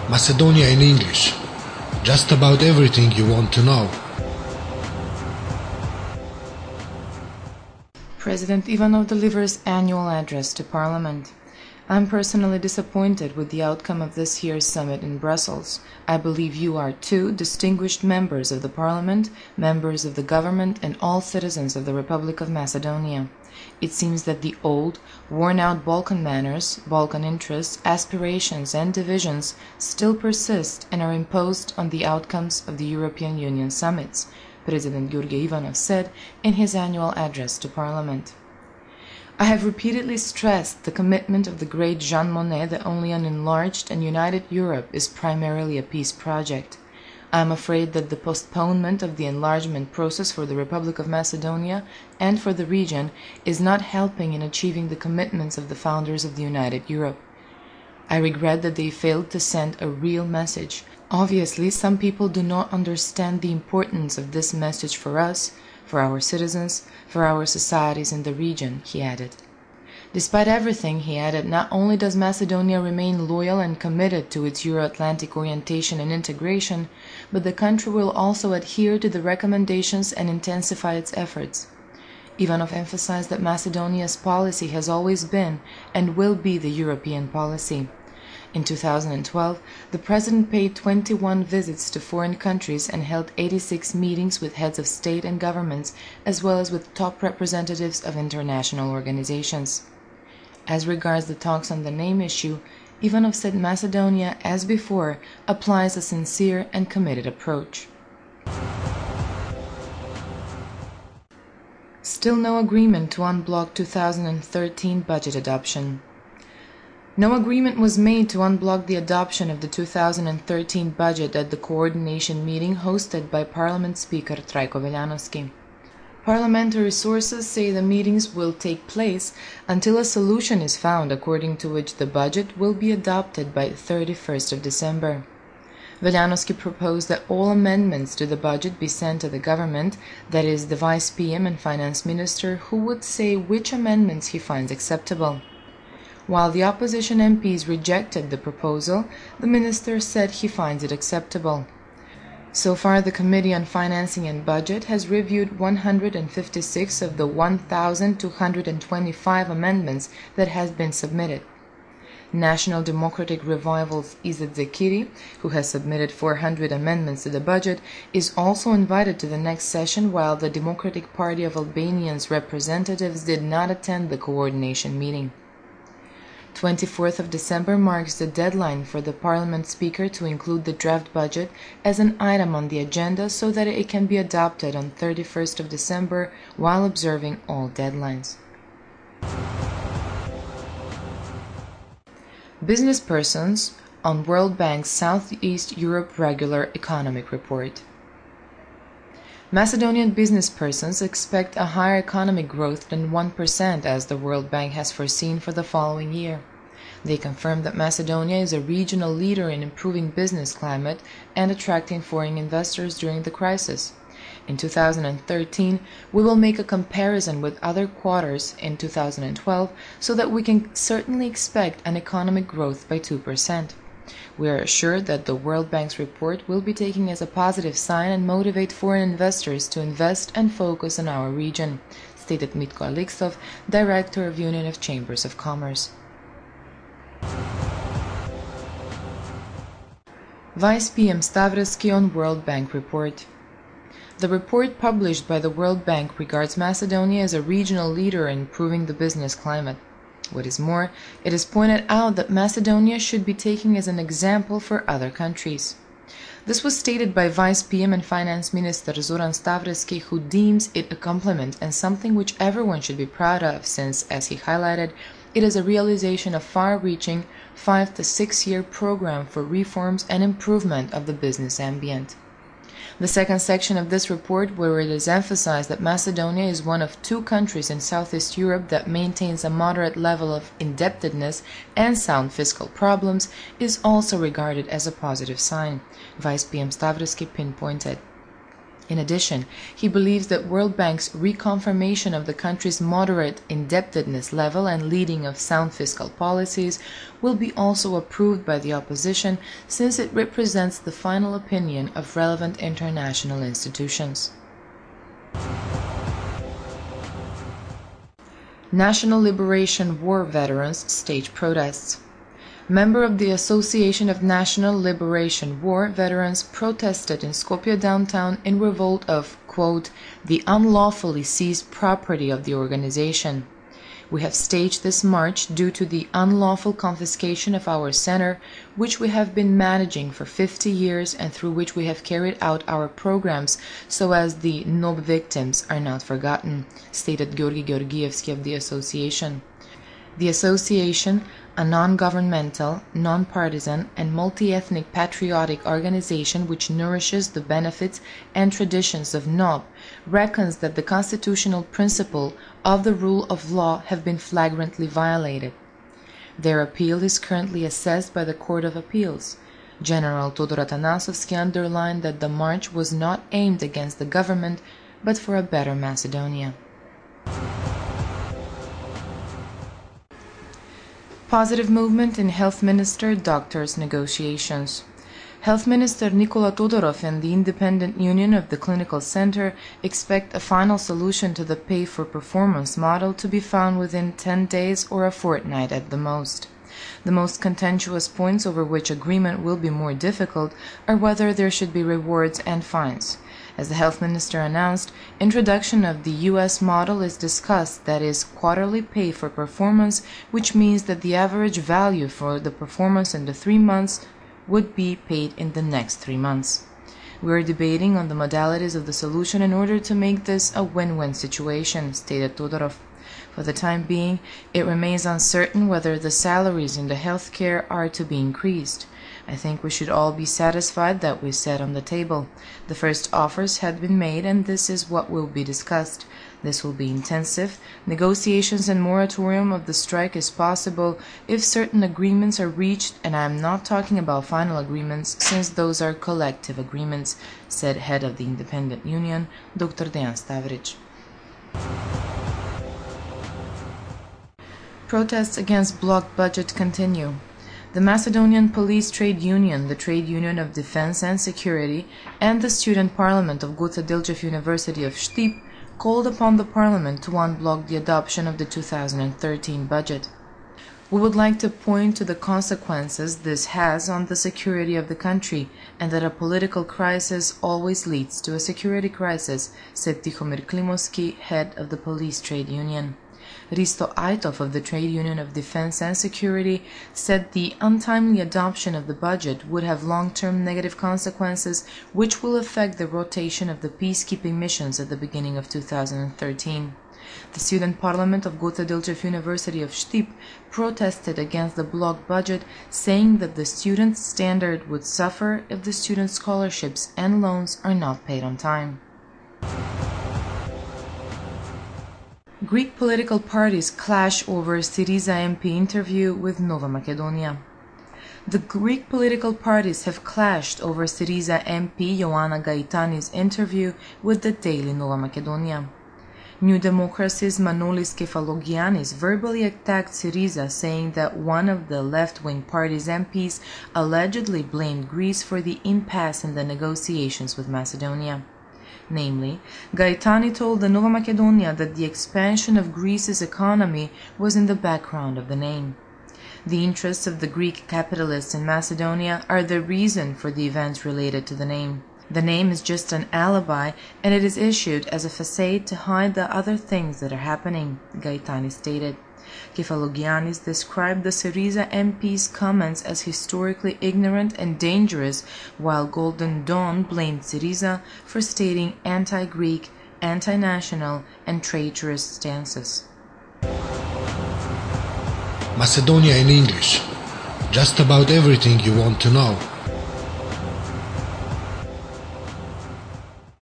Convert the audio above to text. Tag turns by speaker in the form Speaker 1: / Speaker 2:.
Speaker 1: Macedonia in English. Just about everything you want to know.
Speaker 2: President Ivanov delivers annual address to Parliament. I'm personally disappointed with the outcome of this year's summit in Brussels. I believe you are too, distinguished members of the Parliament, members of the government, and all citizens of the Republic of Macedonia. It seems that the old, worn-out Balkan manners, Balkan interests, aspirations, and divisions still persist and are imposed on the outcomes of the European Union summits, President Georgi Ivanov said in his annual address to Parliament. I have repeatedly stressed the commitment of the great Jean Monnet that only an enlarged and united Europe is primarily a peace project. I am afraid that the postponement of the enlargement process for the Republic of Macedonia and for the region is not helping in achieving the commitments of the founders of the United Europe. I regret that they failed to send a real message. Obviously, some people do not understand the importance of this message for us, for our citizens, for our societies in the region, he added. Despite everything, he added, not only does Macedonia remain loyal and committed to its Euro-Atlantic orientation and integration, but the country will also adhere to the recommendations and intensify its efforts. Ivanov emphasized that Macedonia's policy has always been and will be the European policy. In 2012, the President paid 21 visits to foreign countries and held 86 meetings with heads of state and governments, as well as with top representatives of international organizations. As regards the talks on the name issue, Ivanov said Macedonia, as before, applies a sincere and committed approach. Still no agreement to unblock 2013 budget adoption. No agreement was made to unblock the adoption of the 2013 budget at the coordination meeting hosted by Parliament Speaker Trajko Veljanovski. Parliamentary sources say the meetings will take place until a solution is found according to which the budget will be adopted by 31st of December. Veljanovski proposed that all amendments to the budget be sent to the government, that is, the Vice PM and Finance Minister, who would say which amendments he finds acceptable. While the opposition MPs rejected the proposal, the minister said he finds it acceptable. So far, the Committee on Financing and Budget has reviewed 156 of the 1,225 amendments that has been submitted. National Democratic Revival's Izet Zekiri, who has submitted 400 amendments to the budget, is also invited to the next session, while the Democratic Party of Albania's representatives did not attend the coordination meeting. 24th of December marks the deadline for the Parliament Speaker to include the draft budget as an item on the agenda so that it can be adopted on 31st of December while observing all deadlines. Business persons on World Bank's Southeast Europe Regular Economic Report. Macedonian business persons expect a higher economic growth than 1% as the World Bank has foreseen for the following year. They confirm that Macedonia is a regional leader in improving business climate and attracting foreign investors during the crisis. In 2013, we will make a comparison with other quarters in 2012 so that we can certainly expect an economic growth by 2%. We are assured that the World Bank's report will be taken as a positive sign and motivate foreign investors to invest and focus on our region, stated Mitko Alexov, Director of Union of Chambers of Commerce. Vice PM Stavrovsky on World Bank report. The report published by the World Bank regards Macedonia as a regional leader in improving the business climate. What is more, it is pointed out that Macedonia should be taken as an example for other countries. This was stated by Vice PM and Finance Minister Zoran Stavrovsky, who deems it a compliment and something which everyone should be proud of since, as he highlighted, it is a realization of far-reaching 5 to 6 year program for reforms and improvement of the business ambient. The second section of this report, where it is emphasized that Macedonia is one of 2 countries in Southeast Europe that maintains a moderate level of indebtedness and sound fiscal problems, is also regarded as a positive sign, Vice PM Stavrovsky pinpointed. In addition, he believes that World Bank's reconfirmation of the country's moderate indebtedness level and leading of sound fiscal policies will be also approved by the opposition, since it represents the final opinion of relevant international institutions. National Liberation War veterans stage protests. Member of the Association of National Liberation War veterans protested in Skopje downtown in revolt of, quote, the unlawfully seized property of the organization. We have staged this march due to the unlawful confiscation of our center, which we have been managing for 50 years and through which we have carried out our programs so as the NOB victims are not forgotten, stated Georgi Georgievsky of the association. The association, a non-governmental, non-partisan, and multi-ethnic patriotic organization which nourishes the benefits and traditions of NOB, reckons that the constitutional principle of the rule of law have been flagrantly violated. Their appeal is currently assessed by the Court of Appeals. General Todor Atanasovsky underlined that the march was not aimed against the government, but for a better Macedonia. Positive movement in Health Minister doctors' negotiations. Health Minister Nikola Todorov and the Independent Union of the Clinical Center expect a final solution to the pay-for-performance model to be found within 10 days or a fortnight at the most. The most contentious points over which agreement will be more difficult are whether there should be rewards and fines. As the health minister announced, introduction of the U.S. model is discussed, that is, quarterly pay for performance, which means that the average value for the performance in the 3 months would be paid in the next 3 months. We are debating on the modalities of the solution in order to make this a win-win situation, stated Todorov. For the time being, it remains uncertain whether the salaries in the healthcare are to be increased. I think we should all be satisfied that we sat on the table. The first offers had been made, and this is what will be discussed. This will be intensive. Negotiations and moratorium of the strike is possible if certain agreements are reached, and I am not talking about final agreements, since those are collective agreements, said head of the Independent Union, Dr. Dejan Stavric. Protests against blocked budget continue. The Macedonian Police Trade Union, the Trade Union of Defense and Security, and the Student Parliament of Goce Delchev University of Štip called upon the Parliament to unblock the adoption of the 2013 budget. We would like to point to the consequences this has on the security of the country, and that a political crisis always leads to a security crisis, said Tihomir Klimovsky, head of the Police Trade Union. Risto Aitov of the Trade Union of Defense and Security said the untimely adoption of the budget would have long-term negative consequences which will affect the rotation of the peacekeeping missions at the beginning of 2013. The Student Parliament of Goce Delchev University of Štip protested against the blocked budget, saying that the student standard would suffer if the student scholarships and loans are not paid on time. Greek political parties clash over Syriza MP interview with Nova Macedonia. The Greek political parties have clashed over Syriza MP Ioana Gaitani's interview with the daily Nova Macedonia. New Democracy's Manolis Kefalogiannis verbally attacked Syriza, saying that one of the left-wing party's MPs allegedly blamed Greece for the impasse in the negotiations with Macedonia. Namely, Gaitani told the Nova Macedonia that the expansion of Greece's economy was in the background of the name. The interests of the Greek capitalists in Macedonia are the reason for the events related to the name. The name is just an alibi, and it is issued as a facade to hide the other things that are happening, Gaitani stated. Kefalogiannis described the Syriza MP's comments as historically ignorant and dangerous, while Golden Dawn blamed Syriza for stating anti-Greek, anti-national, and traitorous stances.
Speaker 1: Macedonia in English. Just about everything you want to know.